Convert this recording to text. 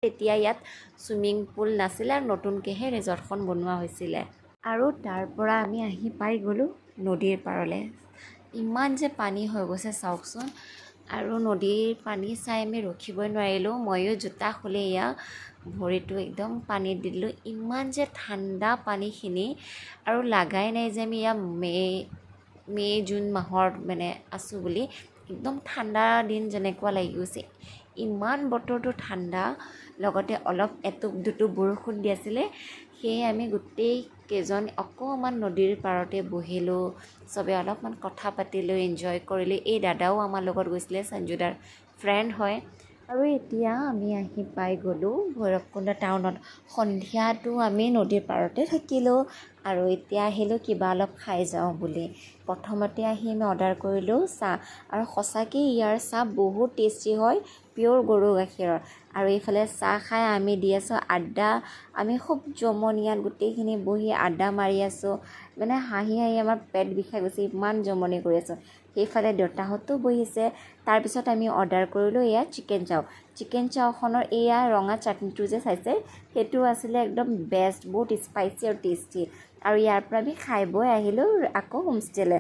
তেতিয়া ইয়াত swimming pool নাছিলে আৰু নতুনকৈহে ৰিজৰ্টখন বনোৱা হৈছিলে। আৰু তাৰ পৰা আমি আহি পাই গ'লোঁ নদীৰ পাৰলৈ। ইমান যে পানী হৈ গৈছে চাওকচোন। আৰু নদীৰ পানী চাই আমি ৰখিবই নোৱাৰিলোঁ। ময়ো জোতা খুলি এয়া ভৰিটো একদম পানীত দি দিলোঁ। ইমান যে ঠাণ্ডা পানীখিনি, আৰু লাগাই নাই যে আমি ইয়াত মে' জুন মাহৰ মানে আছোঁ বুলি। একদম ঠাণ্ডা দিন যেনেকুৱা লাগি গৈছে। ইমান বতৰটো ঠাণ্ডা, লগতে অলপ এটুপ দুটুপ বৰষুণ দি আছিলে। সেয়ে আমি গোটেই কেইজন অকণমান নদীৰ পাৰতে বহিলোঁ, চবে অলপমান কথা পাতিলোঁ, এনজয় কৰিলোঁ। এই দাদাও আমাৰ লগত গৈছিলে, সঞ্জুদাৰ ফ্ৰেণ্ড হয়। আৰু এতিয়া আমি আহি পাই গ'লোঁ ভৈৰৱকুণ্ড টাউনত। সন্ধিয়াটো আমি নদীৰ পাৰতে থাকিলোঁ আৰু এতিয়া আহিলোঁ কিবা অলপ খাই যাওঁ বুলি। প্ৰথমতে আহি আমি অৰ্ডাৰ কৰিলোঁ চাহ, আৰু সঁচাকৈ ইয়াৰ চাহ বহুত টেষ্টি হয়, পিয়'ৰ গৰু গাখীৰৰ। আৰু এইফালে চাহ খাই আমি দি আছোঁ আড্ডা। আমি খুব জমনিয়াত গোটেইখিনি বহি আড্ডা মাৰি আছোঁ। মানে হাঁহি হাঁহি আমাৰ পেট বিষাই গৈছে, ইমান জমনি কৰি আছোঁ। সেইফালে দেউতাহঁতো বহিছে। তাৰপিছত আমি অৰ্ডাৰ কৰিলোঁ এয়া চিকেন চাও। চিকেন চাওখনৰ এয়া ৰঙা চাটনিটো যে চাইছে, সেইটো আছিলে একদম বেষ্ট, বহুত স্পাইচি আৰু টেষ্টি। আৰু ইয়াৰ পৰা আমি খাই বৈ আহিলোঁ আকৌ হোমষ্টেলৈ।